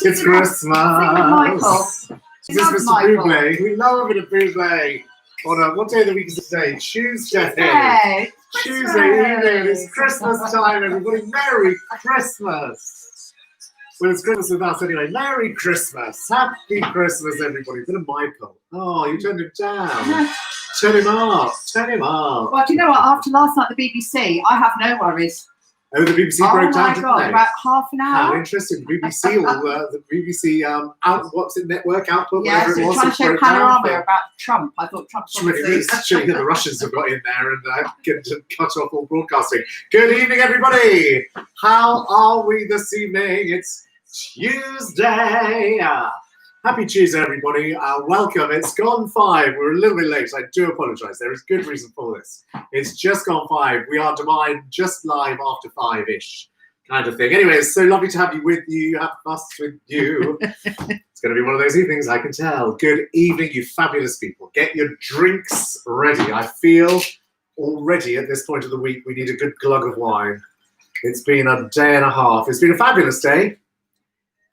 It's Christmas. Michael. This is Mr. Bublé. We love a bit of Bublé. On what day of the week is it today? Tuesday. Tuesday evening. It's Christmas time, everybody. Merry Christmas. Well, it's Christmas with us anyway. Merry Christmas. Happy Christmas, everybody. Bit of Michael. Oh, you turned him down. Turn him up. Turn him up. Well, do you know what? After last night, the BBC, I have no worries. Oh, the BBC broke down today. Oh my God, about half an hour. How interesting. The BBC, the BBC network output, yes, whatever it was. Trying to show panorama about Trump. I thought Trump was Actually, the Russians have got in there and cut off all broadcasting. Good evening, everybody. How are we this evening? It's Tuesday. Happy Tuesday, everybody. Welcome. It's gone 5. We're a little bit late. I do apologise. There is good reason for this. It's just gone 5. We are Devine just live after 5-ish kind of thing. Anyway, it's so lovely to have you with you. Have us with you. It's going to be one of those evenings, I can tell. Good evening, you fabulous people. Get your drinks ready. I feel already at this point of the week we need a good glug of wine. It's been a day and a half. It's been a fabulous day.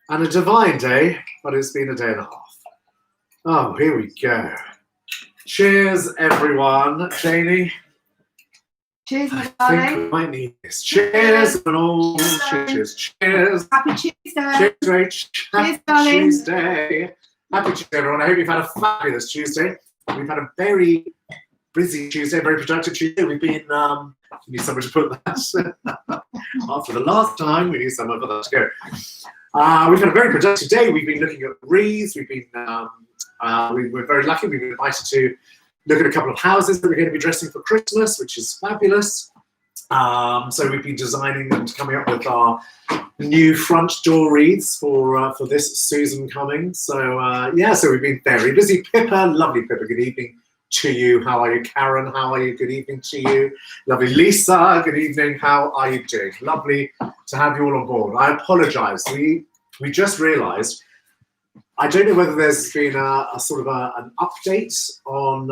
And a divine day, but it's been a day and a half. Oh, here we go. Cheers, everyone. Janie? Cheers, my I darling. think we might need this. Cheers, and all. Cheers. Cheers. Happy Tuesday. Cheers, Rach. Cheers, darling. Tuesday. Happy Tuesday, everyone. I hope you've had a fabulous Tuesday. We've had a very busy Tuesday, very productive Tuesday. We've been, we need someone to put that. After the last time, we need someone for that to go. We've had a very productive day. We've been looking at wreaths. We've been, we're very lucky. We've been invited to look at a couple of houses that we're going to be dressing for Christmas, which is fabulous. So we've been designing and coming up with our new front door wreaths for this season coming. So yeah, so we've been very busy. Pippa, lovely Pippa, good evening to you. How are you? Karen, how are you? Good evening to you. Lovely Lisa, good evening. How are you doing? Lovely to have you all on board. I apologise. We just realised, I don't know whether there's been a sort of an update on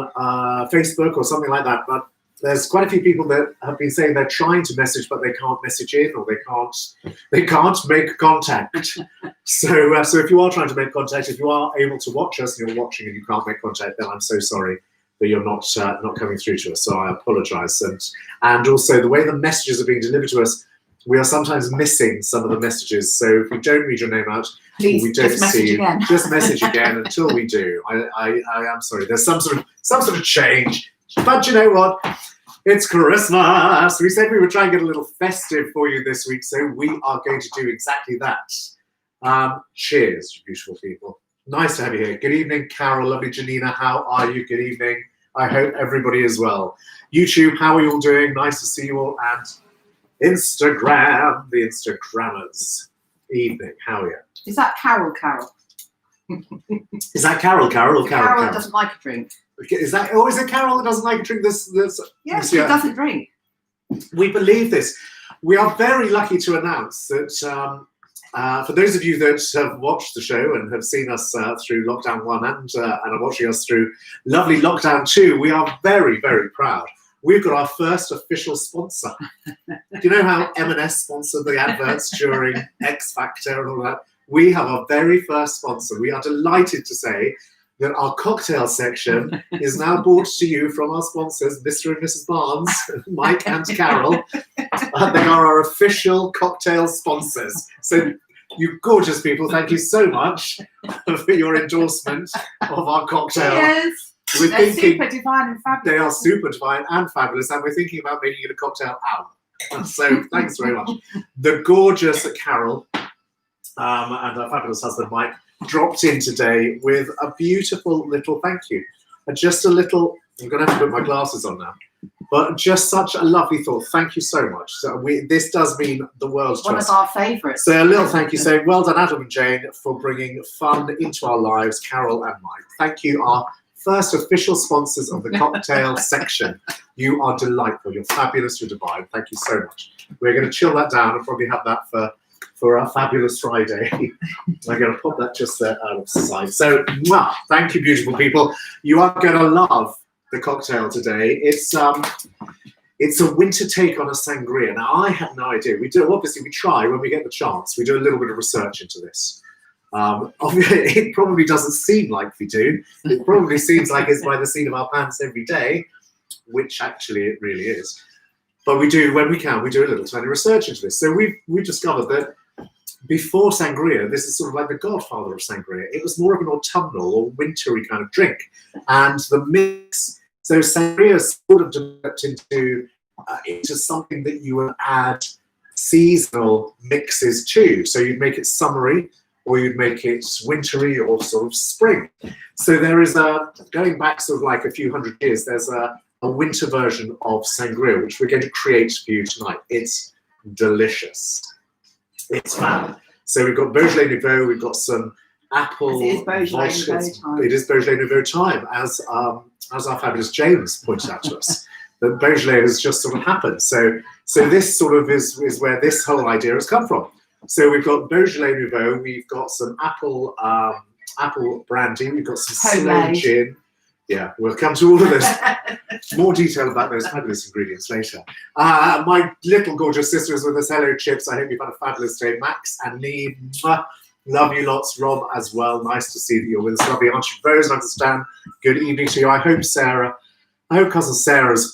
Facebook or something like that, but there's quite a few people that have been saying they're trying to message, but they can't message in, or they can't make contact. So if you are trying to make contact, if you are able to watch us and you're watching and you can't make contact, then I'm so sorry that you're not coming through to us. So I apologise. And also the way the messages are being delivered to us, we are sometimes missing some of the messages. So if we don't read your name out, please, we don't see you. Again. Just message again until we do. I am sorry. There's some sort of change. But you know what? It's Christmas. We said we would try and get a little festive for you this week, so we are going to do exactly that. Cheers, you beautiful people. Nice to have you here. Good evening, Carol. Lovely Janina. How are you? Good evening. I hope everybody is well. YouTube, how are you all doing? Nice to see you all. And Instagram, the Instagrammers. Evening. How are you? Is that Carol? Is that Carol or Carol? Carol doesn't like a drink. Is that, or is it Carol that doesn't like to drink this? Yes, she doesn't drink. We believe this. We are very lucky to announce that for those of you that have watched the show and have seen us through Lockdown 1 and are watching us through lovely Lockdown 2, we are very, very proud. We've got our first official sponsor. Do you know how M&S sponsored the adverts during X Factor and all that? We have our very first sponsor. We are delighted to say that our cocktail section is now brought to you from our sponsors, Mr. and Mrs. Barnes, Mike and Carol. They are our official cocktail sponsors. So you gorgeous people, thank you so much for your endorsement of our cocktail. Yes. They're super divine and fabulous. They are super divine and fabulous, and we're thinking about making it a cocktail hour. So thanks very much. The gorgeous Carol and her fabulous husband Mike dropped in today with a beautiful little thank you. And just a little, I'm going to have to put my glasses on now, but just such a lovely thought. Thank you so much. So this does mean the world to us. One of our favourites. So a little thank you saying, well done Adam and Jane for bringing fun into our lives, Carol and Mike. Thank you, our first official sponsors of the cocktail section. You are delightful. You're fabulous. You're divine. Thank you so much. We're going to chill that down and probably have that for our fabulous Friday. I'm going to pop that just there out of sight. So, thank you, beautiful people. You are going to love the cocktail today. It's a winter take on a sangria. Now, I had no idea. We try when we get the chance. We do a little bit of research into this. Obviously, it probably doesn't seem like we do. It probably seems like it's by the seat of our pants every day, which actually it really is. But we do, when we can, we do a little tiny research into this. So we've discovered that before sangria, this is sort of like the godfather of sangria. It was more of an autumnal or wintry kind of drink. And the mix, so sangria sort of developed into something that you would add seasonal mixes to. So you'd make it summery, or you'd make it wintry or sort of spring. So there is going back sort of like a few hundred years, there's a winter version of sangria, which we're going to create for you tonight. It's delicious. It's fab. So we've got Beaujolais Nouveau, we've got some apple. It is Beaujolais Nouveau time. It is Beaujolais Nouveau time, as our fabulous James pointed out to us. That Beaujolais has just sort of happened. So this sort of is where this whole idea has come from. So we've got Beaujolais Nouveau, we've got some apple brandy, we've got some sloe gin. Yeah, we'll come to all of this. More detail about those fabulous ingredients later. My little gorgeous sister is with us. Hello, Chips. I hope you've had a fabulous day. Max and Lee, love you lots. Rob as well. Nice to see that you're with us. Lovely Auntie Rose, understand. Good evening to you. I hope cousin Sarah's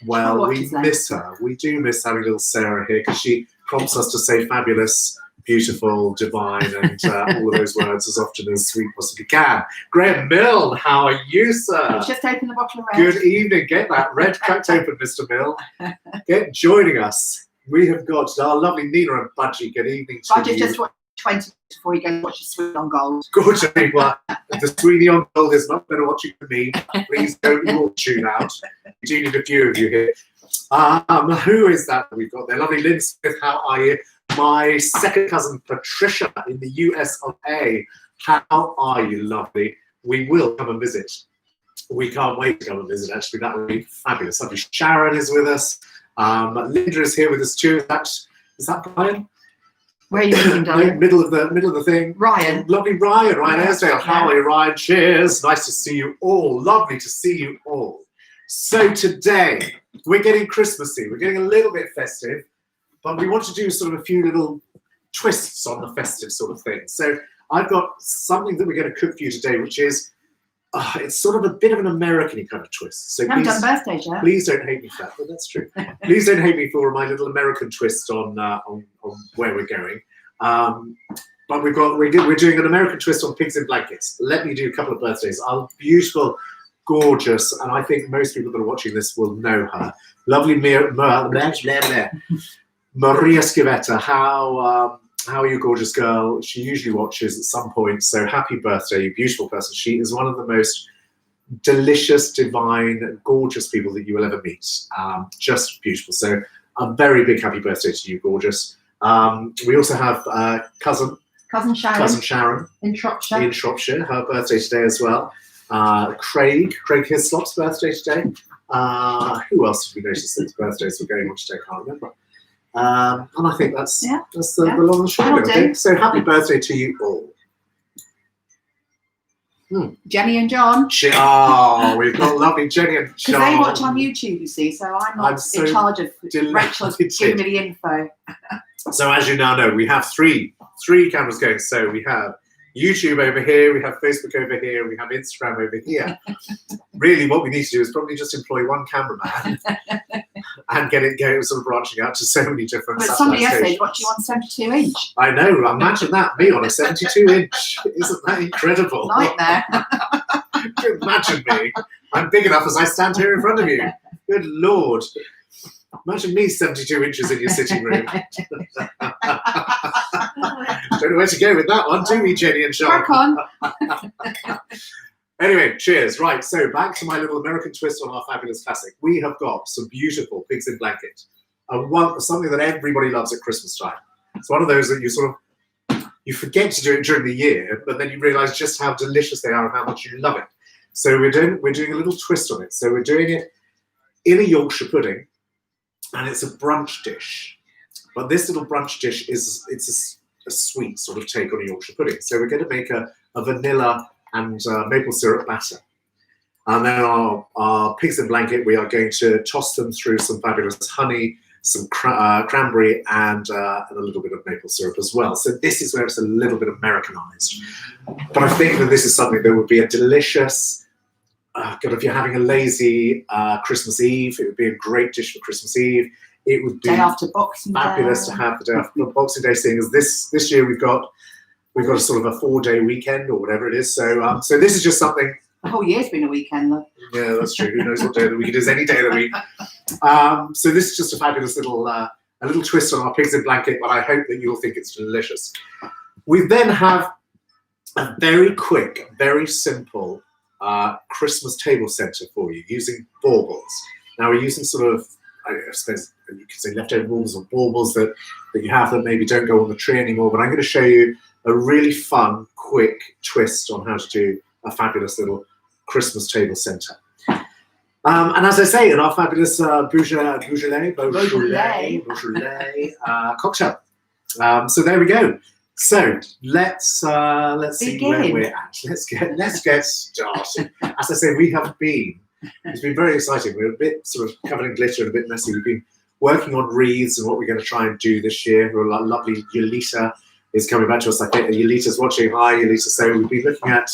well. We miss her. We do miss having little Sarah here because she prompts us to say fabulous, beautiful, divine, and all of those words as often as we possibly can. Graham Milne, how are you, sir? Just open the bottle of red. Good evening. Get that red cracked open, Mr. Mill. Get joining us. We have got our lovely Nina and Budgie. Good evening to Budgie you. just watched 20 before you go and watch the Sweet on Gold. Gorgeous. Well, the Sweetie on Gold is not better watching than me. Please don't all tune out. We do need a few of you here. Who is that we've got there? Lovely Lynn Smith, how are you? My second cousin Patricia in the US of A. How are you, lovely? We will come and visit. We can't wait to come and visit, actually. That would be fabulous. Lovely Sharon is with us. Linda is here with us too. Is that Brian? Where are you moving, darling? Middle of the thing. Ryan. Lovely Ryan Airsdale. How are you, Ryan? Cheers. Nice to see you all. Lovely to see you all. So today, we're getting Christmassy. We're getting a little bit festive. But we want to do sort of a few little twists on the festive sort of thing. So I've got something that we're going to cook for you today, which is, it's sort of a bit of an American-y kind of twist. So I haven't done birthdays yet. Please don't hate me for that, but that's true. Please don't hate me for my little American twist on where we're going. But we're doing an American twist on pigs in blankets. Let me do a couple of birthdays. Our beautiful, gorgeous, and I think most people that are watching this will know her. Lovely Maria Schivetta, how are you, gorgeous girl? She usually watches at some point, so happy birthday, you beautiful person. She is one of the most delicious, divine, gorgeous people that you will ever meet. Just beautiful. So a very big happy birthday to you, gorgeous. We also have cousin Sharon in Shropshire. Her birthday today as well. Craig Hislop's birthday today. Who else did we notice that birthdays were going on today? I can't remember. And I think that's the long and short of it. So happy birthday to you all. Jenny and John. We've got lovely Jenny and John. Because they watch on YouTube, you see, so I'm not in charge of Rachel's giving me the info. So as you now know, we have three cameras going. So we have YouTube over here, we have Facebook over here, we have Instagram over here. Really, what we need to do is probably just employ one cameraman and get it going, sort of branching out to so many different. But somebody else said, "Watch you on 72-inch." I know. Imagine that, me on a 72-inch. Isn't that incredible? Nightmare. Imagine me. I'm big enough as I stand here in front of you. Good Lord. Imagine me 72 inches in your sitting room. Don't know where to go with that one, do we, Jenny and Sean? Crack on. Anyway, cheers. Right, so back to my little American twist on our fabulous classic. We have got some beautiful pigs in blanket. Something that everybody loves at Christmas time. It's one of those that you forget to do it during the year, but then you realise just how delicious they are and how much you love it. So we're doing a little twist on it. So we're doing it in a Yorkshire pudding, and it's a brunch dish. But this little brunch dish it's a sweet sort of take on a Yorkshire pudding. So we're going to make a vanilla and maple syrup batter. And then our pigs in blanket, we are going to toss them through some fabulous honey, some cranberry, and a little bit of maple syrup as well. So this is where it's a little bit Americanized. But I think that this is something that would be a delicious, God, if you're having a lazy Christmas Eve, it would be a great dish for Christmas Eve. It would be day after Boxing fabulous Day. to have the day after Boxing Day, seeing as this year we've got a sort of a 4-day weekend or whatever it is. So so this is just something. The whole year's been a weekend, though. Yeah, that's true. Who knows what day of the week it is? Any day of the week. So this is just a fabulous little a little twist on our pigs in blanket, but I hope that you'll think it's delicious. We then have a very quick, very simple Christmas table center for you using baubles. Now we're using sort of, I suppose you could say leftover baubles or baubles that you have that maybe don't go on the tree anymore, but I'm going to show you a really fun, quick twist on how to do a fabulous little Christmas table center. And as I say, in our fabulous Beaujolais cocktail. So there we go. So let's see where we're at. Let's get started. As I say, it's been very exciting. We're a bit sort of covered in glitter and a bit messy. We've been working on wreaths and what we're going to try and do this year. Our lovely Yolita is coming back to us. I think Yolita's watching. Hi, Yolita. So we've been looking at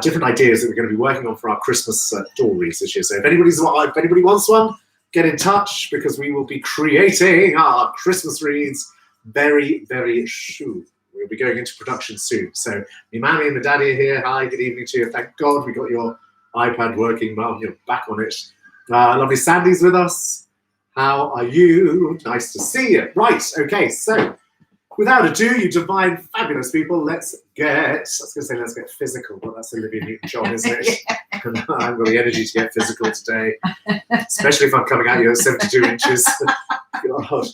different ideas that we're going to be working on for our Christmas door wreaths this year. So if anybody wants one, get in touch, because we will be creating our Christmas wreaths very, very soon. We'll be going into production soon. So my mammy and my daddy are here. Hi, good evening to you. Thank God we got your iPad working. Mum, you're back on it. Lovely Sandy's with us. How are you? Nice to see you. Right, okay, so without ado, you divine, fabulous people, let's get physical, but that's Olivia Newton-John, isn't it? Yeah. I've got the energy to get physical today, especially if I'm coming at you at 72 inches. God.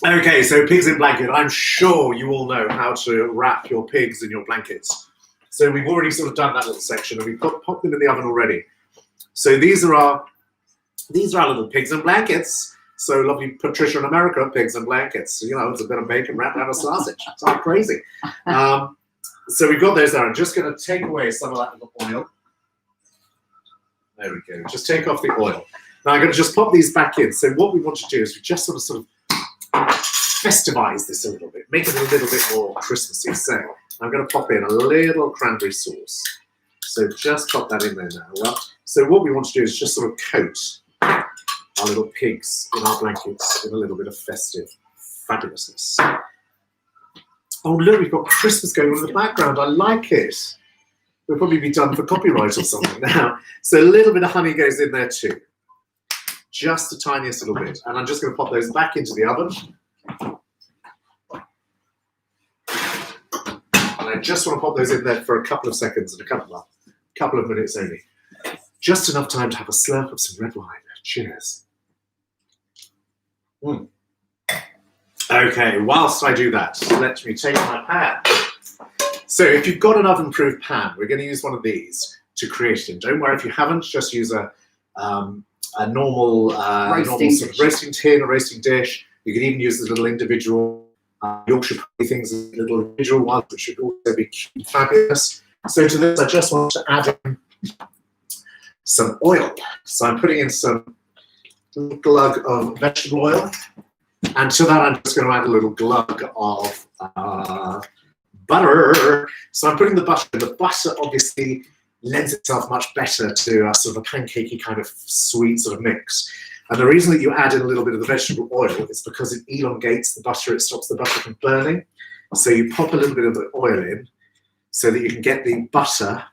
Okay, so pigs in blanket. I'm sure you all know how to wrap your pigs in your blankets. So we've already sort of done that little section, and we've popped them in the oven already. So these are our little pigs in blankets. So lovely Patricia in America, pigs and blankets. You know, it's a bit of bacon wrapped around a sausage. It's all crazy. So we've got those there. I'm just going to take away some of that little oil. There we go. Just take off the oil. Now I'm going to just pop these back in. So what we want to do is we just sort of festivize this a little bit, make it a little bit more Christmassy. So I'm going to pop in a little cranberry sauce. So just pop that in there now. Well, so what we want to do is just sort of coat our little pigs in our blankets in a little bit of festive fabulousness. Oh look, we've got Christmas going on in the background. I like it. We'll probably be done for copyright or something now. So a little bit of honey goes in there too. Just the tiniest little bit. And I'm just going to pop those back into the oven. And I just want to pop those in there for a couple of seconds and a couple of minutes only. Just enough time to have a slurp of some red wine. Cheers. Okay, whilst I do that, let me take my pan. So if you've got an oven-proof pan, we're going to use one of these to create it. And don't worry if you haven't, just use a normal sort of roasting tin or roasting dish. You can even use the little individual Yorkshire pudding things, little individual ones, which should also be cute, fabulous. So to this, I just want to add in some oil. So I'm putting in some glug of vegetable oil. And to that, I'm just going to add a little glug of butter. So I'm putting the butter in. The butter obviously lends itself much better to a sort of a pancakey kind of sweet sort of mix. And the reason that you add in a little bit of the vegetable oil is because it elongates the butter. It stops the butter from burning. So you pop a little bit of the oil in so that you can get the butter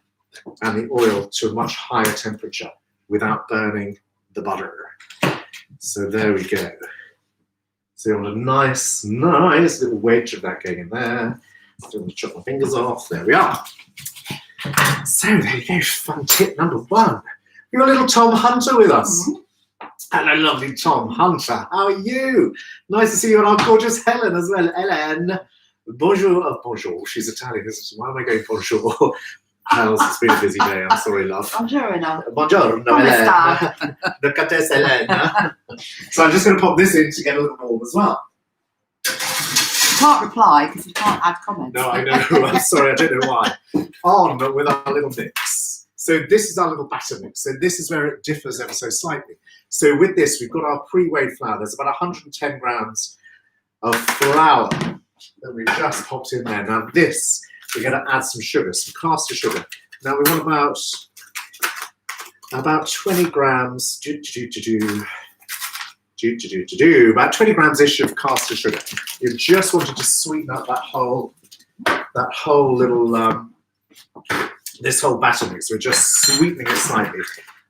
and the oil to a much higher temperature without burning the butter. So there we go. So you want a nice little wedge of that going in there. I don't want to chop my fingers off. There we are. So there you go. Fun tip number one. We've got little Tom Hunter with us. Hello, lovely Tom Hunter. How are you? Nice to see you, and our gorgeous Helen as well. Helen. Bonjour. Bonjour. She's Italian, isn't she? Why am I going bonjour? It's been a busy day. I'm sorry, love. Buongiorno. Buongiorno, Helen. Look at this, Helen. So I'm just going to pop this in to get a little warm as well. You can't reply because you can't add comments. No, I know. I'm sorry. I don't know why. On with our little mix. So this is our little batter mix. So this is where it differs ever so slightly. So with this, we've got our pre-weighed flour. There's about 110 grams of flour that we've just popped in there. Now this, we're going to add some sugar, some caster sugar. Now we want about 20 grams, about 20 grams-ish of caster sugar. You just wanted to sweeten up that whole little, this whole batter mix. We're just sweetening it slightly.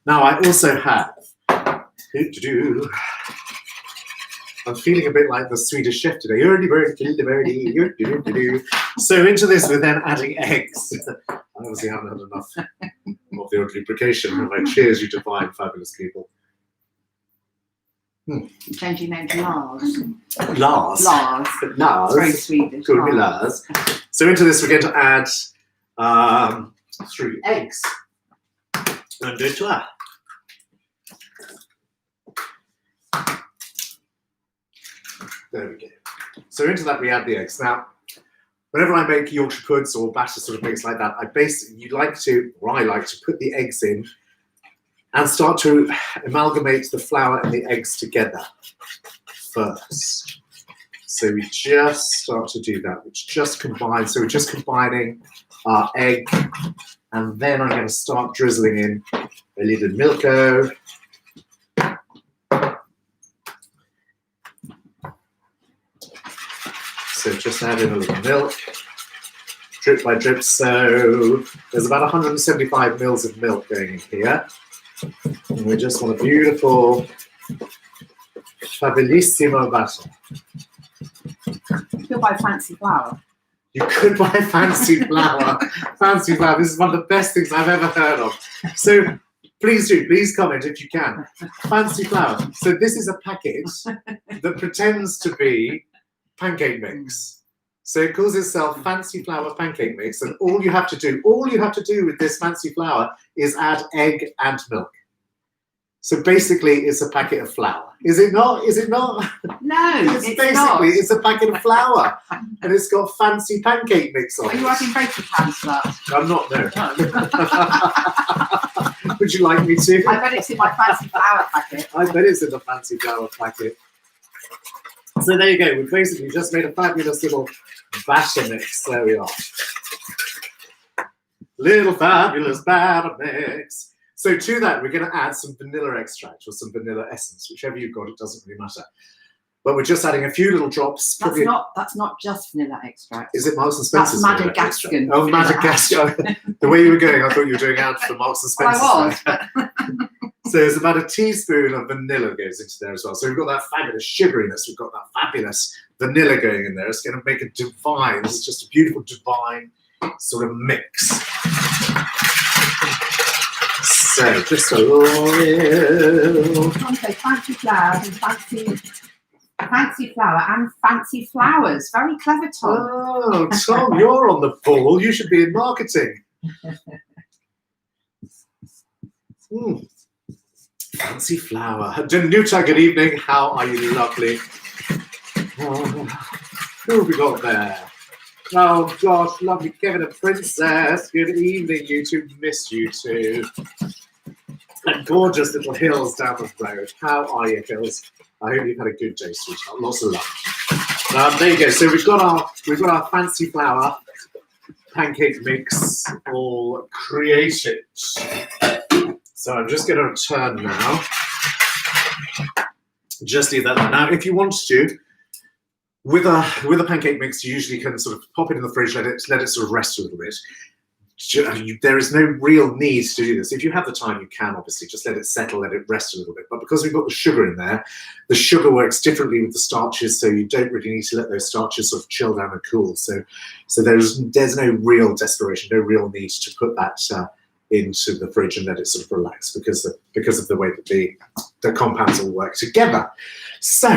Now I also have, I'm feeling a bit like the Swedish chef today. So into this, we're then adding eggs. I obviously haven't had enough of the old lubrication. I cheers you Devine, fabulous people. Change your name to Lars. Lars. Lars. Lars. Very Swedish. Could be Lars. So into this, we're going to add 3 eggs. Un, deux, trois. There we go. So into that we add the eggs. Now, whenever I make Yorkshire puds or batter sort of mix like that, I like to put the eggs in and start to amalgamate the flour and the eggs together first. So we just start to do that, which just combines. So we're just combining our egg, and then I'm going to start drizzling in a little milko. So just add in a little milk, drip by drip. So there's about 175 mils of milk going in here. And we just want a beautiful, fabulissimo batter. You could buy fancy flour. You could buy fancy flour. Fancy flour. This is one of the best things I've ever heard of. So please comment if you can. Fancy flour. So this is a packet that pretends to be pancake mix. So it calls itself fancy flour pancake mix, and all you have to do with this fancy flour is add egg and milk. So basically it's a packet of flour. Is it not? Is it not? No, it's basically it's a packet of flour and it's got fancy pancake mix on it. Are you working baking pans for that? I'm not, no. Would you like me to? I bet it's in my fancy flour packet. I bet it's in the fancy flour packet. So there you go. We've basically just made a fabulous little batter mix. There we are. Little fabulous batter mix. So to that, we're going to add some vanilla extract or some vanilla essence, whichever you've got. It doesn't really matter. But we're just adding a few little drops. That's not just vanilla extract. Is it Marks and Spencer's? That's Madagascar. Oh, Madagascar. The way you were going, I thought you were doing out for Marks and Spencer's. Well, I was. So there's about a teaspoon of vanilla goes into there as well. So we've got that fabulous sugariness. We've got that fabulous vanilla going in there. It's going to make a divine. This is just a beautiful divine sort of mix. So just a little. Fancy flour and fancy flour and fancy flowers. Very clever, Tom. Oh, Tom, you're on the ball. You should be in marketing. Fancy flower. Danuta, good evening. How are you, lovely? Oh, who have we got there? Oh gosh, lovely Kevin and Princess. Good evening, you two. Miss you two. And gorgeous little Hills down the road. How are you, Hills? I hope you've had a good day, sweetheart. Lots of love. There you go. So we've got our fancy flour pancake mix all created. So I'm just going to turn now. Just leave that there. Now, if you want to, with a pancake mix, you usually can sort of pop it in the fridge, let it sort of rest a little bit. There is no real need to do this. If you have the time, you can obviously just let it settle, let it rest a little bit. But because we've got the sugar in there, the sugar works differently with the starches, so you don't really need to let those starches sort of chill down and cool. So there's no real desperation, no real need to put that into the fridge and let it sort of relax because of the way that the compounds all work together. So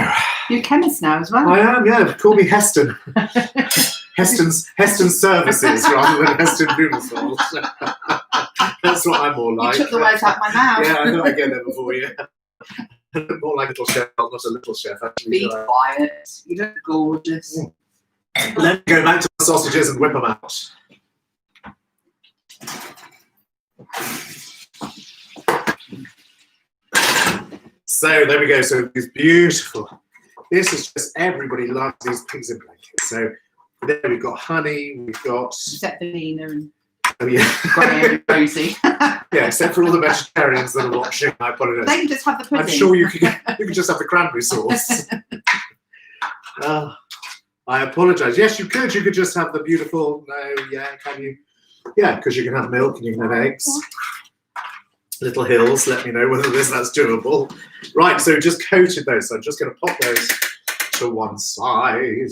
you're a chemist now as well. I am, yeah. Call me Heston. Heston's Services rather than Heston Blumenthal. That's what I'm more like. You took the words out of my mouth. Yeah, I thought I'd get there before you. More like a little chef, not a little chef. Actually. Be quiet. You look gorgeous. Let's go back to the sausages and whip them out. So there we go. So it's beautiful. This is just, everybody loves these pigs in blankets. So there we've got honey, we've got... Except Vanina and oh yeah, Graham and Rosie. yeah, except for all the vegetarians that are watching. I apologize. They can just have the pudding. I'm sure you can just have the cranberry sauce. I apologise. Yes, you could. You could just have the beautiful. No, yeah, can you? Yeah, because you can have milk and you can have eggs. Little hills. Let me know whether that's doable. Right. So just coated those. So I'm just going to pop those to one side.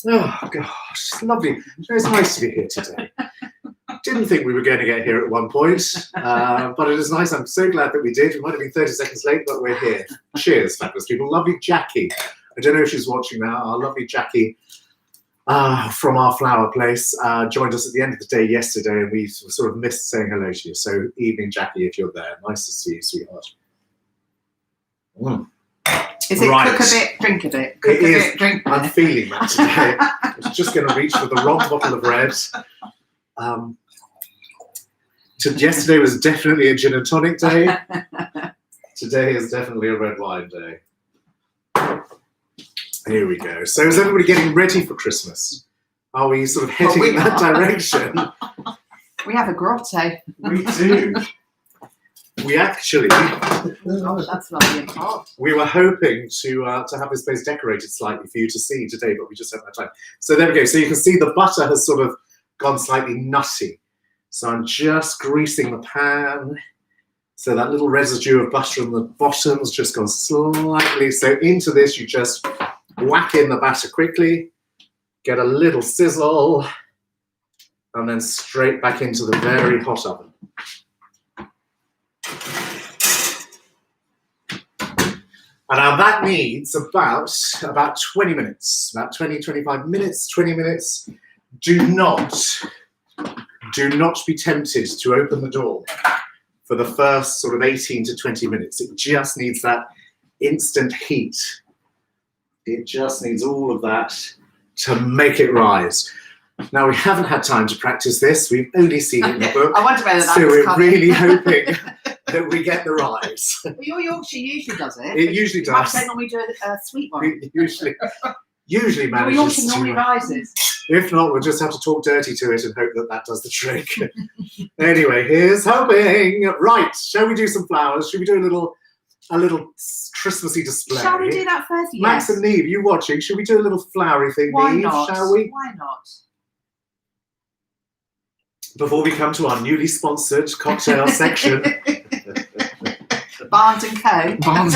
Oh gosh, it's lovely. It's nice to be here today. Didn't think we were going to get here at one point, but it is nice. I'm so glad that we did. We might have been 30 seconds late, but we're here. Cheers, fabulous people. Lovely Jackie. I don't know if she's watching now. Our lovely Jackie from our flower place joined us at the end of the day yesterday, and we sort of missed saying hello to you. So evening, Jackie, if you're there. Nice to see you, sweetheart. Is it right. Cook a bit, drink a bit? Cook It a is. bit, drink a bit. I'm feeling that today. I was just going to reach for the wrong bottle of red. Yesterday was definitely a gin and tonic day. Today is definitely a red wine day. Here we go. So is everybody getting ready for Christmas? Are we sort of heading in that direction? We have a grotto. We do. We actually, Oh, that's lovely and hot. we were hoping to have this place decorated slightly for you to see today, but we just haven't had time. So there we go. So you can see the butter has sort of gone slightly nutty. So I'm just greasing the pan. So that little residue of butter on the bottom's just gone slightly. So into this, you just whack in the batter quickly, get a little sizzle, and then straight back into the very hot oven. And now that needs about 20 minutes, about 20, 25 minutes, 20 minutes. Do not be tempted to open the door for the first sort of 18 to 20 minutes. It just needs that instant heat. It just needs all of that to make it rise. Now, we haven't had time to practice this. We've only seen it in the book. I wonder whether that's so we're coming. really hoping that we get the rise. Well, your Yorkshire usually does it. It usually Perhaps does. they normally do a sweet one. It usually Your manages Yorkshire to. normally rises. If not, we'll just have to talk dirty to it and hope that that does the trick. Anyway, here's hoping. Right, shall we do some flowers? Should we do a little Christmassy display? Shall we do that first? Yes. Max and Neve, you watching? Should we do a little flowery thing, Why Neve? not? Shall we? Why not? Before we come to our newly sponsored cocktail section. Barnes and Co. Barnes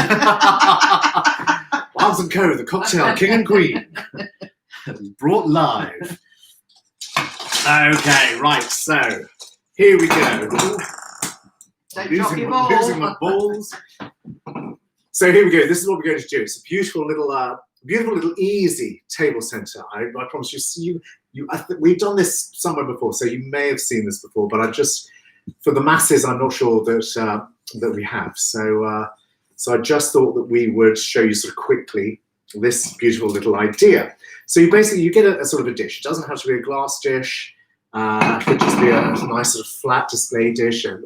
and Co, the cocktail king and queen. Brought live. Okay, right, so here we go. Don't drop your ball. Losing my balls. So here we go. This is what we're going to do. It's a beautiful little easy table center. I promise you. We've done this somewhere before, so you may have seen this before. But for the masses, I'm not sure that we have. So I just thought that we would show you sort of quickly this beautiful little idea. So you get a sort of a dish. It doesn't have to be a glass dish. It could just be a nice sort of flat display dish, a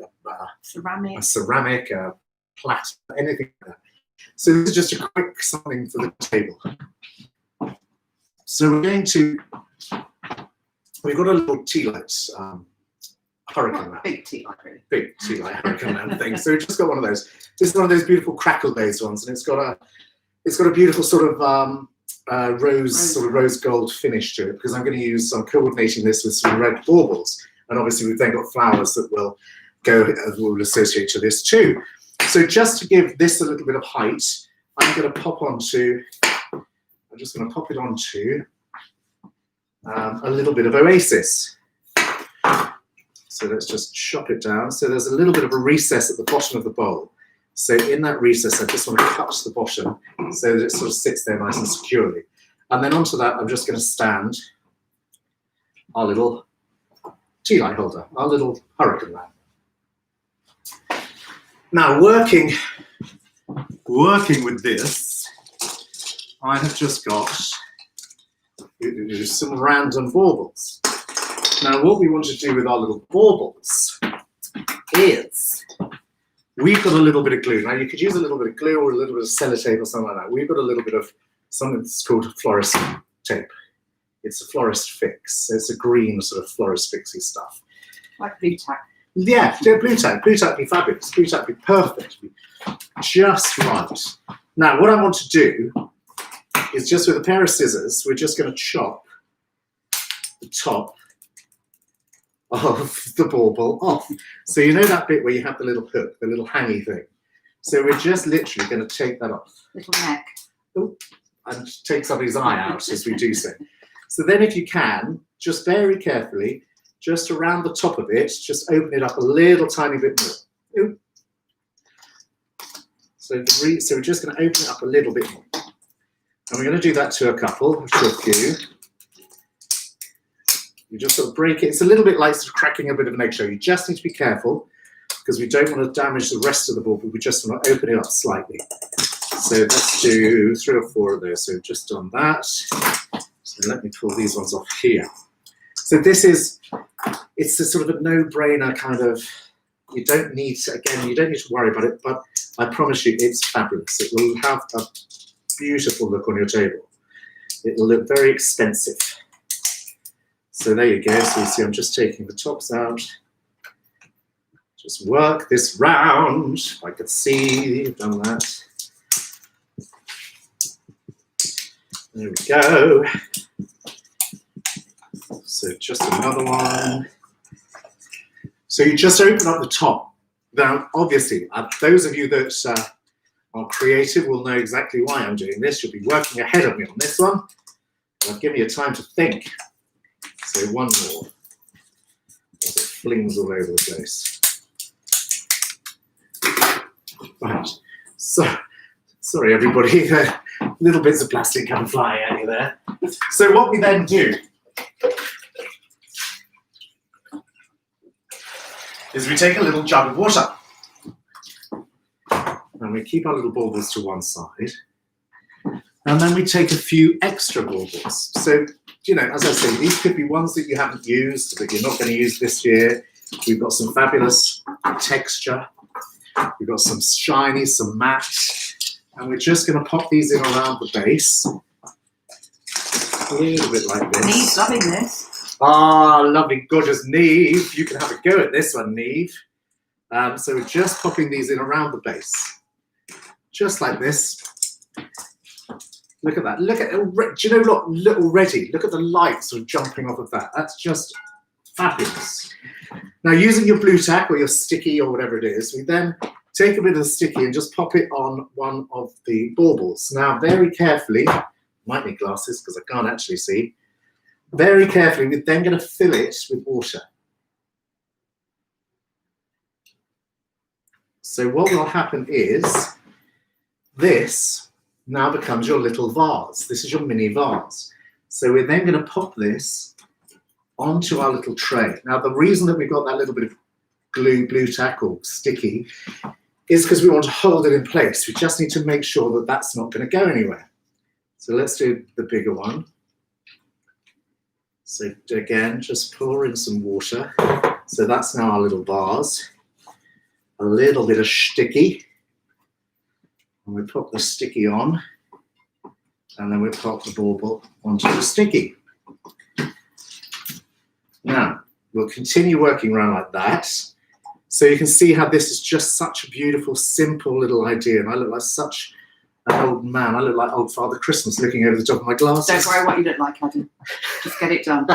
ceramic, a platter, anything like that. So this is just a quick something for the table. So we've got a little tea light, hurricane lamp. Big tea light, really. Big tea light hurricane lamp thing. So we've just got one of those. This is one of those beautiful crackle glazed ones, and it's got a beautiful sort of rose gold finish to it, because I'm going to use some coordinating this with some red baubles, and obviously we've then got flowers that will associate to this too. So just to give this a little bit of height, I'm just going to pop it onto a little bit of Oasis. So let's just chop it down. So there's a little bit of a recess at the bottom of the bowl. So in that recess, I just want to cut the bottom so that it sort of sits there nice and securely. And then onto that, I'm just going to stand our little tea light holder, our little hurricane lamp. Now, working with this, I have just got some random baubles. Now, what we want to do with our little baubles is we've got a little bit of glue. Now, you could use a little bit of glue or a little bit of sellotape or something like that. We've got a little bit of something that's called Florist Tape. It's a Florist Fix. It's a green sort of Florist Fixy stuff. Like blue tack. Yeah, blue tack. Blue tack would be fabulous. Blue tack would be perfect. Just right. Now, what I want to do is just with a pair of scissors, we're just going to chop the top of the bauble off. So you know that bit where you have the little hook, the little hangy thing. So we're just literally going to take that off. Little neck. Oh, and take somebody's eye out as we do so. So then if you can, just very carefully, just around the top of it, just open it up a little tiny bit more. Ooh. So we're just going to open it up a little bit more. And we're going to do that to a couple, to a few. You just sort of break it. It's a little bit like sort of cracking a bit of an eggshell. You just need to be careful because we don't want to damage the rest of the bauble. We just want to open it up slightly. So let's do 3 or 4 of those. So we've just done that. So let me pull these ones off here. So this is, it's a sort of a no-brainer kind of, you don't need to, again, you don't need to worry about it, but I promise you it's fabulous. It will have a beautiful look on your table. It will look very expensive. So there you go. So you see I'm just taking the tops out. Just work this round. If I could see, you've done that. There we go. So just another one. So you just open up the top. Now, obviously, those of you that are creative will know exactly why I'm doing this. You'll be working ahead of me on this one. I've given you time to think. So one more. As it flings all over the place. Right. So, sorry everybody, little bits of plastic come flying at you there. So what we then do is we take a little jug of water and we keep our little baubles to one side, and then we take a few extra baubles. So, you know, as I say, these could be ones that you haven't used, that you're not going to use this year. We've got some fabulous texture. We've got some shiny, some matte, and we're just going to pop these in around the base. A little bit like this. Neve's loving this. Ah, lovely, gorgeous Neve. You can have a go at this one, Neve. So we're just popping these in around the base. Just like this. Look at that. Look at it. Do you know what? Look already. Look at the light sort of jumping off of that. That's just fabulous. Now, using your blue tack or your sticky or whatever it is, we then take a bit of the sticky and just pop it on one of the baubles. Now, very carefully, might need glasses because I can't actually see. Very carefully, we're then going to fill it with water. So what will happen is this now becomes your little vase. This is your mini vase. So we're then going to pop this onto our little tray. Now, the reason that we've got that little bit of glue, blue tack or sticky is because we want to hold it in place. We just need to make sure that that's not going to go anywhere. So let's do the bigger one. So again, just pour in some water. So that's now our little vase. A little bit of sticky. And we pop the sticky on. And then we pop the bauble onto the sticky. Now, we'll continue working around like that. So you can see how this is just such a beautiful, simple little idea. And I look like such an old man. I look like old Father Christmas looking over the top of my glasses. Don't worry what you look like, Adam. Just get it done.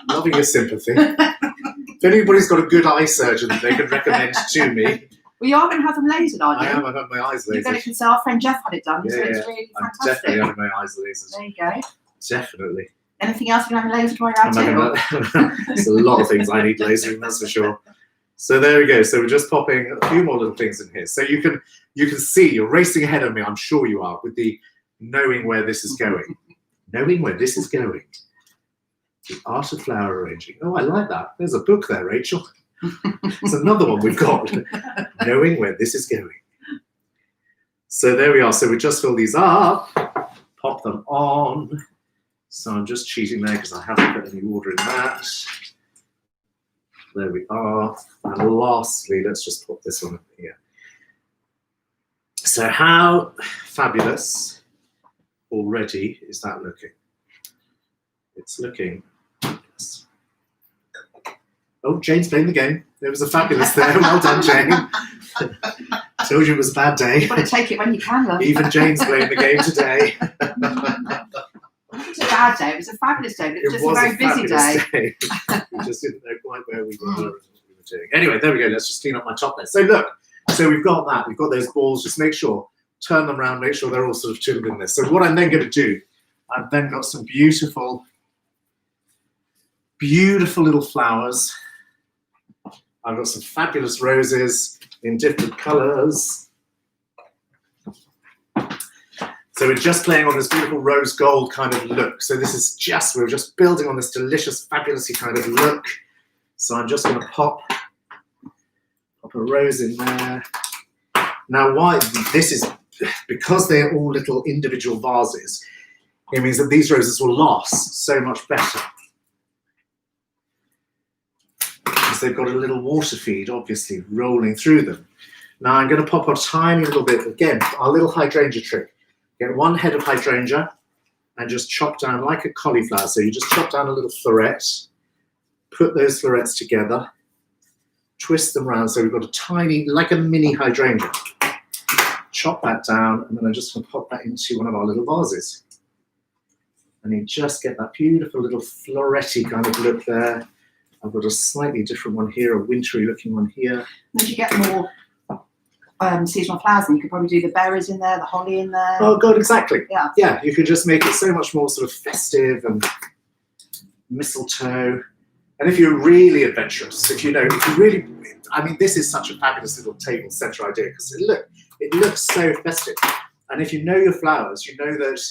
Loving your sympathy. If anybody's got a good eye surgeon that they can recommend to me. Well, you are going to have them lasered, aren't you? I am. I've had my eyes You're lasered. going to say our friend Jeff had it done, so Yeah, it's really I'm fantastic. definitely having my eyes lasered. There you go. Definitely. Anything else you're going to have lasered while you're out here? There's a lot of things I need lasering, that's for sure. So there we go. So we're just popping a few more little things in here. So you can see you're racing ahead of me. I'm sure you are with the knowing where this is going. Knowing where this is going. The art of flower arranging. Oh, I like that. There's a book there, Rachel. It's another one we've got. Knowing where this is going. So there we are. So we just fill these up, pop them on. So I'm just cheating there because I haven't put any order in that. There we are. And lastly, let's just put this one up here. So how fabulous already is that looking? It's looking. Yes. Oh, Jane's playing the game. There was a fabulous there. Well done, Jane. Told you it was a bad day. You've got to take it when you can, love. Even Jane's playing the game today. It was a bad day. It was a fabulous day, but it was just a very busy day. We just didn't know quite where we were and what we were doing. Anyway, there we go. Let's just clean up my top there. So look, so we've got that. We've got those balls. Just make sure, turn them around, make sure they're all sort of tuned in this. So what I'm then going to do, I've then got some beautiful, beautiful little flowers. I've got some fabulous roses in different colours. So we're just playing on this beautiful rose gold kind of look. So this is just, we're just building on this delicious, fabulousy kind of look. So I'm just going to pop a rose in there. Now why this is, because they're all little individual vases, it means that these roses will last so much better. Because they've got a little water feed, obviously, rolling through them. Now I'm going to pop a tiny little bit, again, our little hydrangea trick. Get one head of hydrangea and just chop down like a cauliflower. So you just chop down a little floret, put those florets together, twist them around. So we've got a tiny, like a mini hydrangea. Chop that down, and then I'm just going to pop that into one of our little vases. And you just get that beautiful little floretty kind of look there. I've got a slightly different one here, a wintry looking one here. Once you get more seasonal flowers, and you could probably do the berries in there, the holly in there. Oh God, exactly. Yeah. Yeah, you could just make it so much more sort of festive and mistletoe. And if you're really adventurous, if you really, I mean, this is such a fabulous little table center idea because it looks so festive. And if you know your flowers, you know that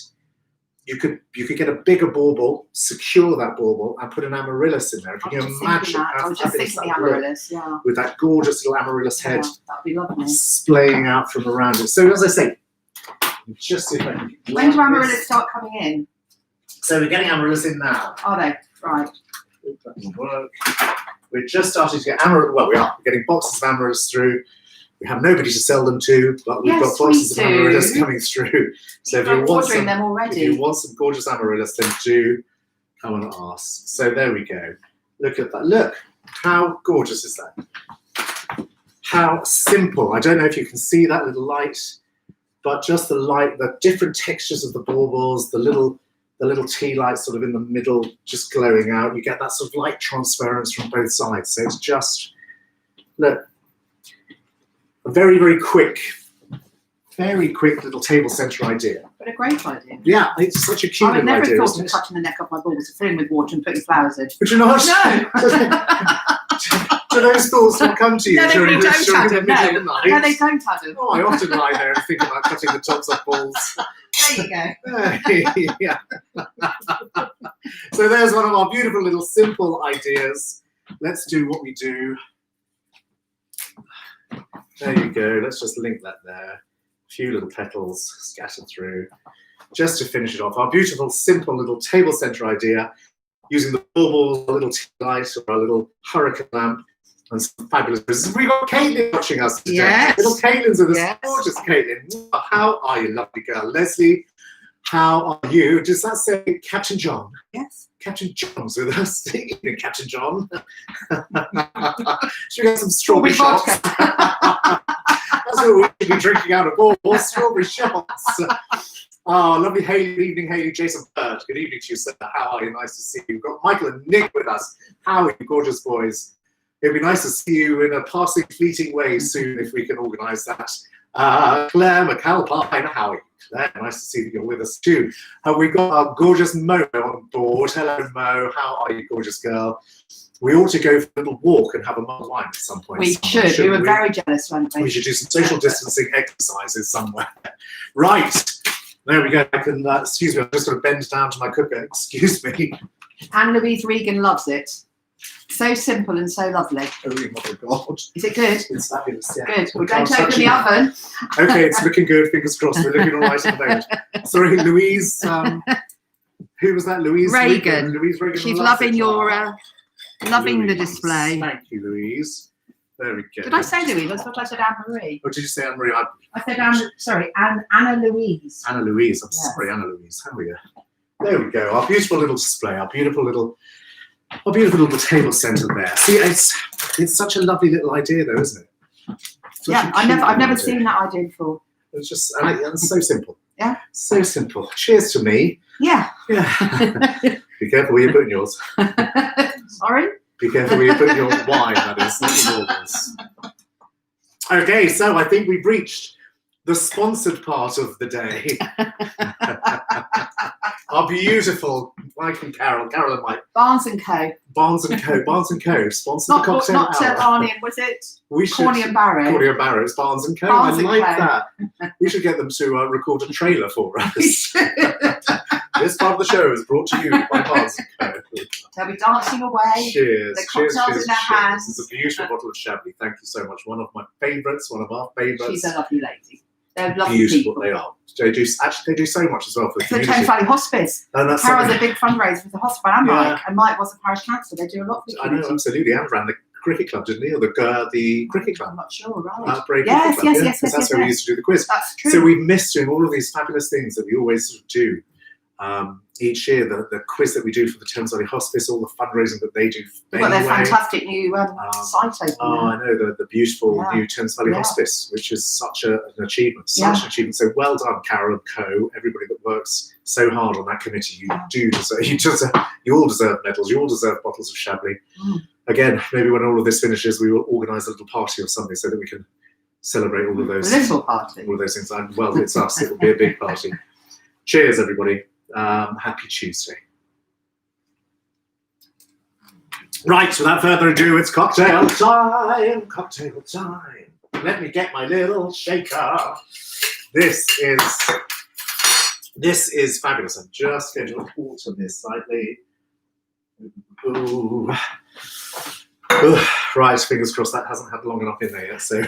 you could get a bigger bauble, secure that bauble, and put an amaryllis in there. If you can imagine how fabulous that amaryllis, yeah. With that gorgeous little amaryllis head, that'd be lovely, splaying out from around it. So as I say, just see if I can. When do amaryllis start coming in? So we're getting amaryllis in now. Are they? Right. That will work. We're just starting to get amaryllis. Well, we are. We're getting boxes of amaryllis through. We have nobody to sell them to, but we've got boxes of amaryllis coming through. So if you want some gorgeous amaryllis, then do come and ask. So there we go. Look at that. Look, how gorgeous is that? How simple. I don't know if you can see that little light, but just the light, the different textures of the baubles, the little tea light sort of in the middle, just glowing out. You get that sort of light transference from both sides. So it's just, look, a very, very quick little table center idea. But a great idea. Yeah, it's such a cute idea. I would never thought of touching the neck of my balls, filling with water and putting flowers in. Would you not? No. Do those thoughts not come to you no, during the middle of the night? No, they don't, Adam. Oh, I often lie there and think about cutting the tops off balls. There you go. Yeah. So there's one of our beautiful little simple ideas. Let's do what we do. There you go. Let's just link that there. A few little petals scattered through. Just to finish it off, our beautiful, simple little table center idea using the baubles, a little tea light, or a little hurricane lamp, and some fabulous roses. We've got Caitlin watching us today. Yes. Little Caitlin's with us. Gorgeous Caitlin. How are you, lovely girl? Leslie, how are you? Does that say Captain John? Yes. Captain John's with us. Evening, Captain John. Should we get some strawberry shots? That's what we should be drinking out of all strawberry shots. Oh, lovely Hayley. Good evening, Hayley. Jason Bird. Good evening to you, sir. How are you? Nice to see you. We've got Michael and Nick with us. How are you, gorgeous boys? It'd be nice to see you in a passing, fleeting way soon if we can organise that. Claire McAlpine, how are you? Claire, nice to see that you're with us too. We've got our gorgeous Mo on board. Hello, Mo. How are you, gorgeous girl? We ought to go for a little walk and have a mug of wine at some point. We should. We were very jealous, weren't we? We should do some social distancing exercises somewhere. Right. There we go. I can, excuse me, I'm just going to bend down to my cooker. Excuse me. Anne-Louise Regan loves it. So simple and so lovely. Oh my God. Is it good? It's fabulous, yeah. Good. Well, don't open the oven. Okay, it's looking good. Fingers crossed. We're looking all right at the moment. Sorry, Louise. Who was that? Louise Reagan. Louise Reagan. She's loves loving it. your loving the Louise. display. Thank you, Louise. There we go. Did I say Louise? I thought I said Anne Marie. Or did you say Anne Marie? I said Anna Louise. Anna Louise. I'm Yes. sorry, Anna Louise. How are you? There we go. Our beautiful little display. Our beautiful little table centre there. See, it's such a lovely little idea, though, isn't it? Yeah, I've never seen that idea before. It's just and so simple. Yeah. So simple. Cheers to me. Yeah. Yeah. Be careful where you're putting yours. Sorry. Be careful where you put your wine, that is, not your orders. Okay, so I think we've reached the sponsored part of the day. Our beautiful Mike and Carol and Mike. Barnes and Co. Barnes and Co. Sponsor the cocktail Not hour. Barney, was it? We should. Corny and Barrow. Corny and Barrow. It's Barnes and Co. Barnes I and like Co. that. We should get them to record a trailer for us. This part of the show is brought to you by Barnes and Co. They'll be dancing away. Cheers. The Cheers, cocktails cheers, in their cheers. hands. This is a beautiful bottle of Chablis. Thank you so much. One of my favourites, one of our favourites. She's a lovely lady. They're lovely Beautiful people. they are. They do so much as well for the For the community. Thames Valley Hospice. And that's Carol's something- a big fundraiser for the hospital, and Yeah. Mike. And Mike was a parish councillor. They do a lot for the I know, community. absolutely. And ran the cricket club, didn't he? Or the cricket club. I'm not sure, right? Outbreak Yes, Cricket Club, yes, yeah? yes, 'Cause yes, that's where we yes. used to do the quiz. That's true. So we've missed doing all of these fabulous things that we always sort of do each year. The quiz that we do for the Thames Valley Hospice, all the fundraising that they do. They've got their anyway. fantastic new site open. Oh, I know, the beautiful Yeah. new Thames Valley Yeah. Hospice, which is such an achievement, Yeah. an achievement. So well done, Carol and Co. Everybody that works so hard on that committee. You do deserve, you all deserve medals. You all deserve bottles of Chablis. Mm. Again, maybe when all of this finishes, we will organise a little party or something so that we can celebrate all of those. A little party. All of those things. Well, it's us. It will be a big party. Cheers, everybody. Happy Tuesday. Right, without further ado, it's cocktail time. Cocktail time. Let me get my little shaker. This is fabulous. I'm just going to alter this slightly. Ooh. Right, fingers crossed that hasn't had long enough in there yet. So,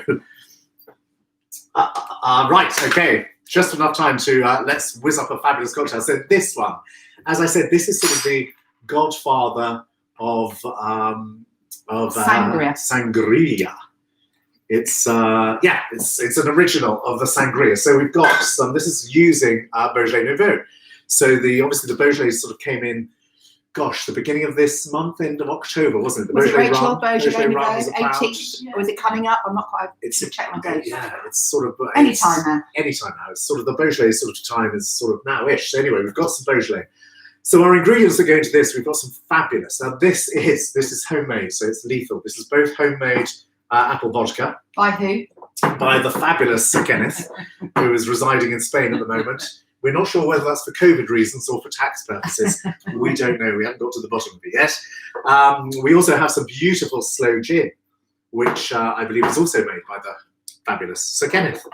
right, okay. Just enough time to let's whiz up a fabulous cocktail. So this one, as I said, this is sort of the godfather of Sangria. Sangria. It's it's an original of the sangria. So we've got some. This is using Beaujolais Nouveau. So obviously the Beaujolais sort of came in. Gosh, the beginning of this month, end of October, wasn't it? The Was it Rachel rum, Beaujolais rum Nouveau was about, 18? Or is it coming up? I'm not quite. It's check my dates. Yeah, it's sort of Anytime now. Anytime now. It's sort of the Beaujolais sort of time is sort of now-ish. So anyway, we've got some Beaujolais. So our ingredients that go into this, we've got some fabulous. Now this is homemade, so it's lethal. This is both homemade apple vodka By who? by the fabulous Sir Kenneth, who is residing in Spain at the moment. We're not sure whether that's for COVID reasons or for tax purposes. We don't know. We haven't got to the bottom of it yet. We also have some beautiful sloe gin, which I believe is also made by the fabulous Sir Kenneth.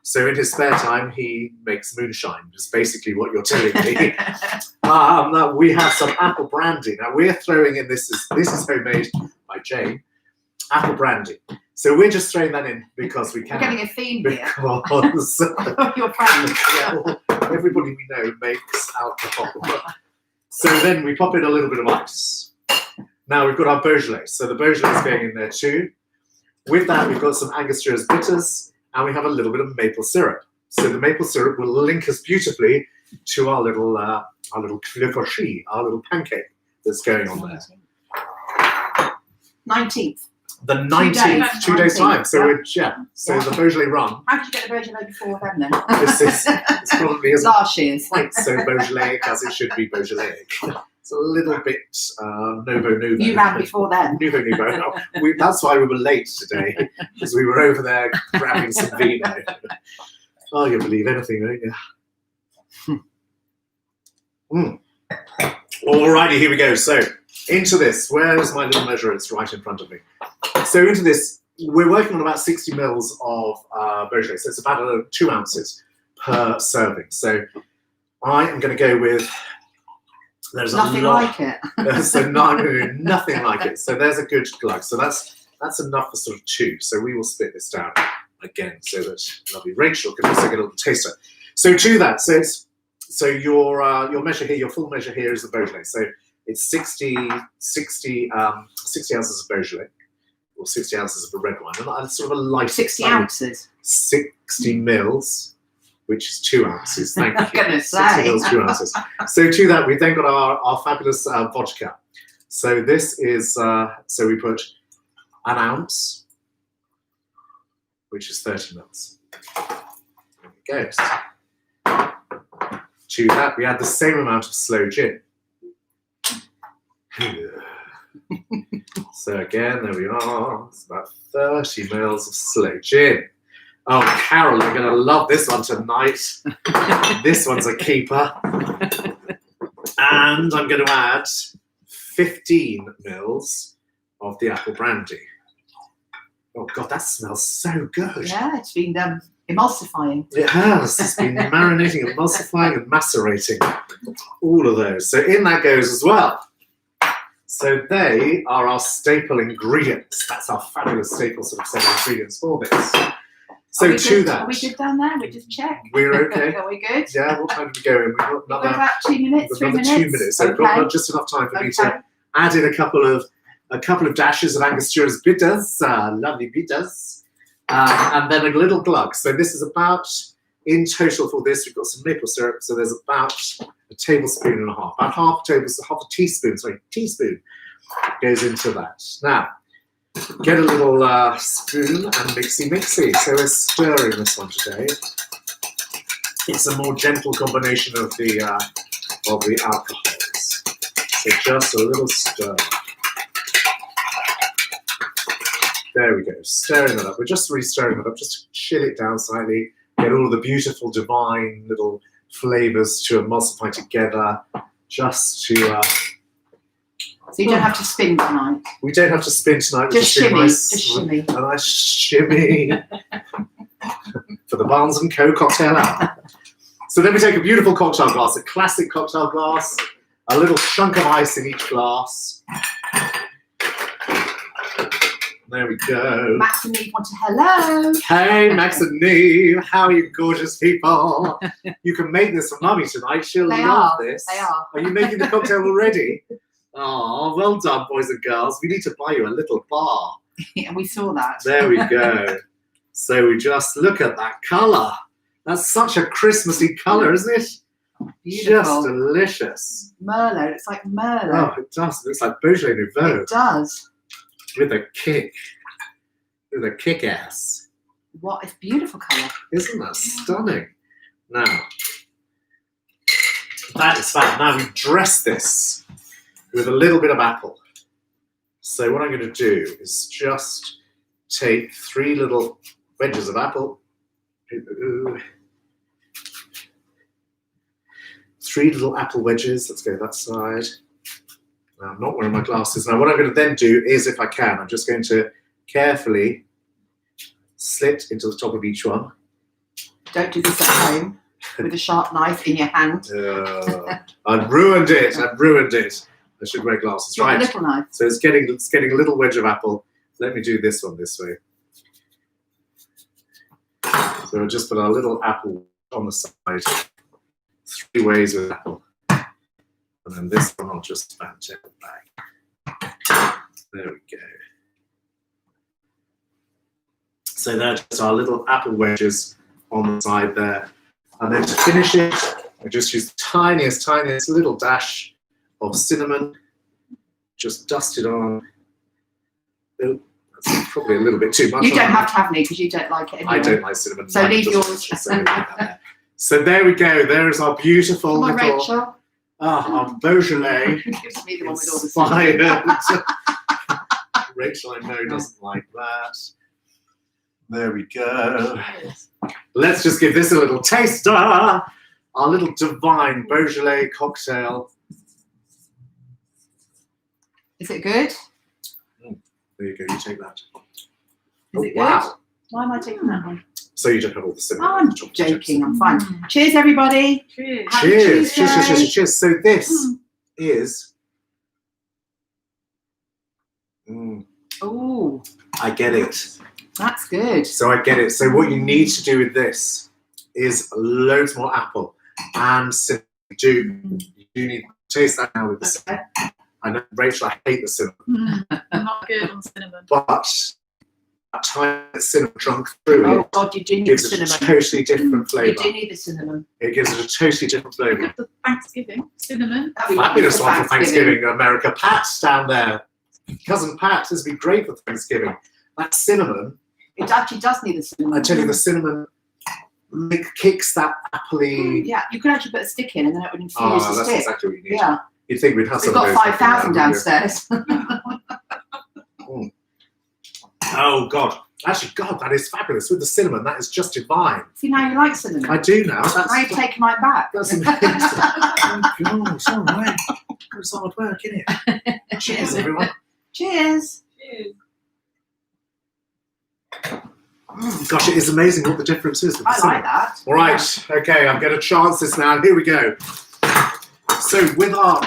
So in his spare time, he makes moonshine, is basically what you're telling me. We have some apple brandy. Now we're throwing in, this is homemade by Jane, apple brandy. So we're just throwing that in because we can. We're getting a theme here. Because Your friend. everybody we know makes alcohol. So then we pop in a little bit of ice. Now we've got our Beaujolais. So the Beaujolais is going in there too. With that, we've got some Angostra's bitters, and we have a little bit of maple syrup. So the maple syrup will link us beautifully to our little clefauchis, our little pancake that's going on there. 19th. The 19th, 2 days time. So So the Beaujolais rum. How did you get the Beaujolais before then? It's probably isn't Last year's. quite so Beaujolais as it should be Beaujolais. It's a little bit Nouveau. You ran before then. Nouveau. That's why we were late today, because we were over there grabbing some vino. Oh, you'll believe anything, won't you? Alrighty, here we go. So into this. Where's my little measure? It's right in front of me. So into this, we're working on about 60 mils of Beaujolais. So it's about 2 ounces per serving. So I am going to go with. There's Nothing a lot. like it. So nothing like it. So there's a good glug. So that's enough for sort of 2. So we will split this down again so that lovely Rachel can also get a little taster. So to that, so it's So your measure here, your full measure here is the Beaujolais. So it's 60 ounces of Beaujolais, or 60 ounces of the red wine, and sort of a light 60 ounces. 60 mils, which is 2 ounces. Thank you. I'm gonna 60 say. mils, 2 ounces. So to that, we've then got our fabulous vodka. So this is so we put an ounce, which is 30 mils. There we go. To that, we add the same amount of sloe gin. So again, there we are. It's about 30 mils of sloe gin. Oh, Carol, you're going to love this one tonight. This one's a keeper. And I'm going to add 15 mils of the apple brandy. Oh, God, that smells so good. Yeah, it's been emulsifying. It has. It's been marinating, emulsifying, and macerating. All of those. So in that goes as well. So they are our staple ingredients. That's our fabulous staple sort of set of ingredients for this. So that. Are we good down there? We just check. We're okay. Are we good? Yeah, what time did we go in? We've got We've got about 2 minutes, 3 minutes. 2 minutes. So we've got just enough time for me to add in a couple of dashes of Angostura's bitters, lovely bitters, and then a little glug. So this is about, in total for this, we've got some maple syrup. So there's about a tablespoon and a half, about half a teaspoon goes into that. Now, get a little spoon and mixy. So we're stirring this one today. It's a more gentle combination of the alcohols. So just a little stir. There we go, stirring that up. We're just re-stirring it up, just to chill it down slightly, get all of the beautiful divine little flavours to emulsify together, just to... So you don't have to spin tonight. We don't have to spin tonight. Just shimmy, just shimmy. A nice shimmy for the Barnes & Co. cocktail hour. So then we take a beautiful cocktail glass, a classic cocktail glass, a little chunk of ice in each glass. There we go. Max and Neve want to hello. Hey, Max and Neve, how are you gorgeous people? You can make this for Mummy tonight. She'll love this. They are. Are you making the cocktail already? Oh, well done, boys and girls. We need to buy you a little bar. Yeah, we saw that. There we go. So we just look at that colour. That's such a Christmassy colour, isn't it? Beautiful. Just delicious. Merlot. It's like Merlot. Oh, it does. It looks like Beaujolais Nouveau. It does. With a kick. With a kick-ass. What a beautiful colour. Isn't that stunning? Now, that is fab. Now we dress this with a little bit of apple. So what I'm going to do is just take 3 little wedges of apple. 3 little apple wedges. Let's go that side. Now, I'm not wearing my glasses. Now, what I'm going to then do is, if I can, I'm just going to carefully slit into the top of each one. Don't do this at home with a sharp knife in your hand. I've ruined it. I've ruined it. I should wear glasses. Not Right. a little knife. So it's getting a little wedge of apple. Let me do this one this way. So we'll just put our little apple on the side. 3 ways with apple. And then this one I'll just bounce it back. There we go. So they're just our little apple wedges on the side there. And then to finish it, I just use the tiniest little dash of cinnamon. Just dust it on. Oh, that's probably a little bit too much. You don't have to have any because you don't like it anyway. I don't like cinnamon. So leave yours. So there we go. There is our beautiful Come on, little Rachel. our Beaujolais Gives me the one with all the inspired. Rachel, I know, doesn't like that. There we go. Let's just give this a little taster. Our little Devine Beaujolais cocktail. Is it good? There you go. You take that. Is it wow. good? Why am I taking that one? So you don't have all the cinnamon. Oh, I'm joking. I'm fine. Cheers, everybody. Cheers. Happy Cheers. Tuesday. Cheers. Cheers. So this is. Oh, I get it. that's good. So I get it. So what you need to do with this is loads more apple. and cinnamon. You do need to taste that now with the cinnamon. I know, Rachel, I hate the cinnamon. I'm not good on cinnamon. But that time that cinnamon drunk through Oh it God, you do need gives it cinnamon. a totally different You flavour. do need the cinnamon. It gives it a totally different flavour. For Thanksgiving, cinnamon. That'd be Fabulous lovely one for Thanksgiving, America. Pat's down there. Cousin Pat, this would be great for Thanksgiving. That cinnamon, It actually does need the cinnamon. I tell you, the cinnamon kicks that appley. Yeah, you could actually put a stick in and then it would infuse Oh, the that's stick. exactly what you need. Yeah, You'd think we'd have we've some of got those. 5,000 now, wouldn't downstairs. you? Oh, God. Actually, God, that is fabulous. With the cinnamon, that is just divine. See, now you like cinnamon. I do now. That's, Now you take mine back. that's amazing. Oh, God, it's all right. It's hard work, isn't it? Cheers, everyone. Cheers. Gosh, it is amazing what the difference is with the I cinnamon. like that. All right, okay, I'm going to chance this now. Here we go. So we are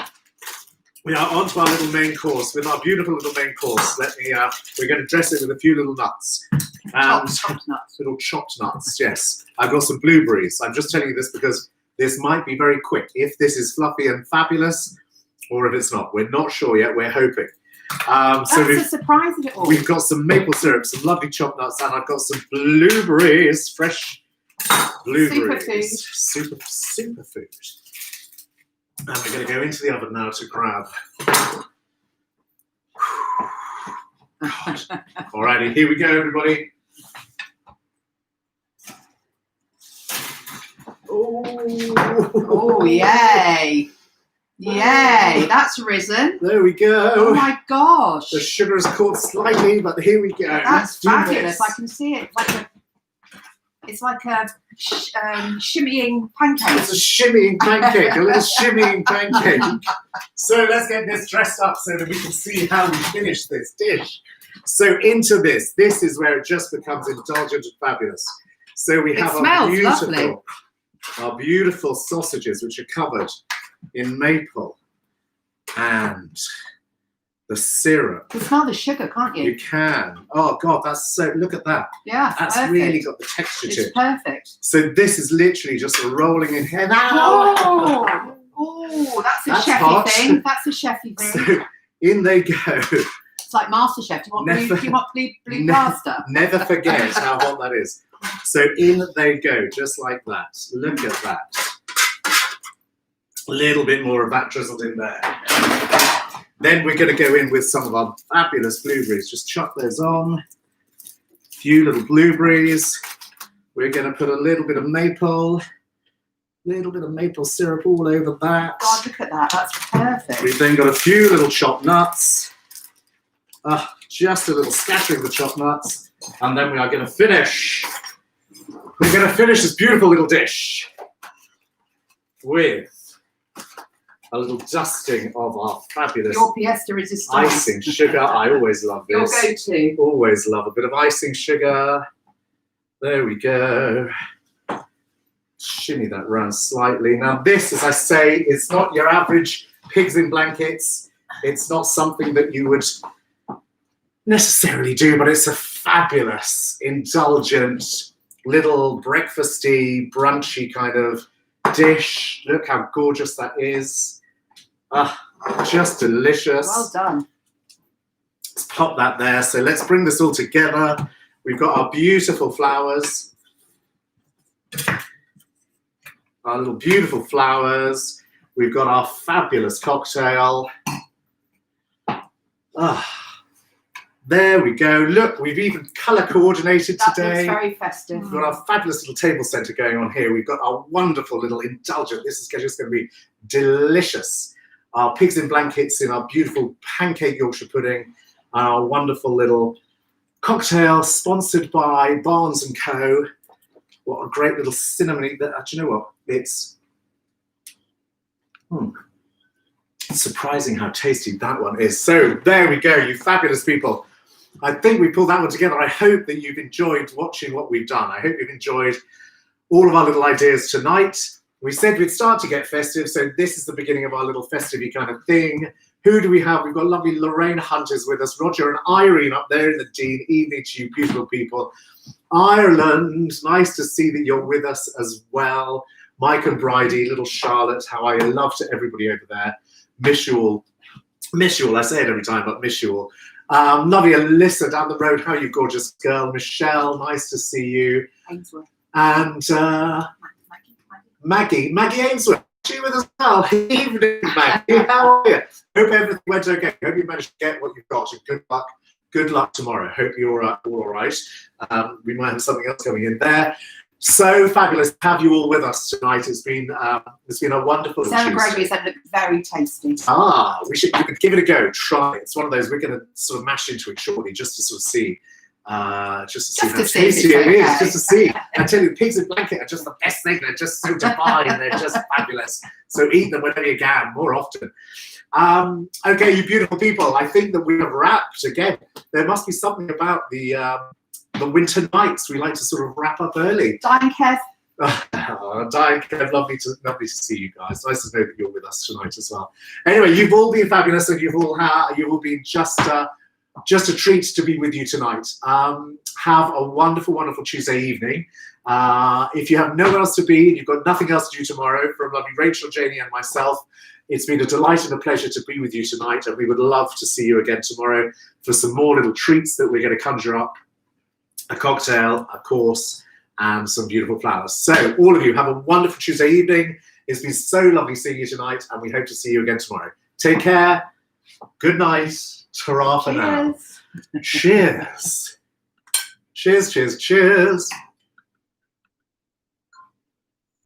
on to our little main course. With our beautiful little main course, we're going to dress it with a few little nuts. Chopped nuts. Little chopped nuts, yes. I've got some blueberries. I'm just telling you this because this might be very quick. If this is fluffy and fabulous, or if it's not. We're not sure yet, we're hoping. That's So a surprise of it all. we've got some maple syrup, some lovely chopped nuts, and I've got some blueberries, fresh blueberries. Superfood. And we're going to go into the oven now to grab. Alrighty, here we go, everybody. Oh, yay. Yay, that's risen. There we go. Oh my gosh. The sugar is caught slightly, but here we go. That's Let's do fabulous. this. I can see it. It's like a shimmying pancake. It's a shimmying pancake, a little shimmying pancake. So let's get this dressed up so that we can see how we finish this dish. So into this is where it just becomes indulgent and fabulous. So we It have smells lovely. our beautiful sausages, which are covered in maple and the syrup. You can smell the sugar, can't you? You can. Oh God, that's so. Look at that. Yeah, That's perfect. really got the texture to It's it. perfect. So this is literally just rolling in here. Oh, that's a That's chefy hot. thing. That's a chefy thing. So in they go. It's like MasterChef. Do you want blue Never- pasta? Never forget how hot that is. So in they go, just like that. Look at that. A little bit more of that drizzled in there. Then we're going to go in with some of our fabulous blueberries. Just chop those on. A few little blueberries. We're going to put a little bit of maple syrup all over that. God, look at that. That's perfect. We've then got a few little chopped nuts. Just a little scattering of the chopped nuts. And then we are going to finish. We're going to finish this beautiful little dish with a little dusting of our fabulous Your pièce de résistance. icing sugar. I always love Your this. go-to. Always love a bit of icing sugar. There we go. Shimmy that round slightly. Now this, as I say, is not your average pigs in blankets. It's not something that you would necessarily do, but it's a fabulous, indulgent, little breakfasty, brunchy kind of dish. Look how gorgeous that is. Just delicious. Well done. Let's pop that there. So let's bring this all together. We've got our beautiful flowers. Our little beautiful flowers. We've got our fabulous cocktail. There we go. Look, we've even colour coordinated That today. looks very festive. We've got our fabulous little table centre going on here. We've got our wonderful little indulgent. This is just going to be delicious. Our pigs in blankets in our beautiful pancake Yorkshire pudding. Our wonderful little cocktail sponsored by Barnes & Co. What a great little cinnamon. Do you know what? It's surprising how tasty that one is. So there we go, you fabulous people. I think we pulled that one together. I hope that you've enjoyed watching what we've done. I hope you've enjoyed all of our little ideas tonight. We said we'd start to get festive, so this is the beginning of our little festive-y kind of thing. Who do we have? We've got lovely Lorraine Hunters with us, Roger and Irene up there in the Dean. Evening to you, beautiful people. Ireland, nice to see that you're with us as well. Mike and Bridie, little Charlotte, how are you? Love to everybody over there. Miss you all. Miss you all. I say it every time, but miss you all. Lovely Alyssa down the road. How are you, gorgeous girl? Michelle, nice to see you. Ainsworth. And Maggie Ainsworth. She with us well. Evening, Maggie. How are you? Hope everything went okay. Hope you managed to get what you've got. And good luck. Good luck tomorrow. Hope you're all right. We might have something else coming in there. So fabulous to have you all with us tonight. It's been a wonderful Sarah Tuesday. Gregory said it looked very tasty. We should give it a go. Try it. It's one of those we're going to sort of mash into it shortly, just to sort of see, just to see how tasty it is. Just to see. I tell you, pigs in blanket are just the best thing. They're just so divine. They're just fabulous. So eat them whenever you can, more often. Okay, you beautiful people. I think that we have wrapped again. There must be something about the winter nights. We like to sort of wrap up early. Diane Kev. Diane Kev, lovely to see you guys. Nice to know that you're with us tonight as well. Anyway, you've all been fabulous, and you've all been just a treat to be with you tonight. Have a wonderful, wonderful Tuesday evening. If you have nowhere else to be, and you've got nothing else to do tomorrow, from lovely Rachel, Janie, and myself, it's been a delight and a pleasure to be with you tonight, and we would love to see you again tomorrow for some more little treats that we're going to conjure up. A cocktail, a course, and some beautiful flowers. So all of you have a wonderful Tuesday evening. It's been so lovely seeing you tonight, and we hope to see you again tomorrow. Take care. Good night. Ta-ra for now. Cheers. Cheers, cheers, cheers.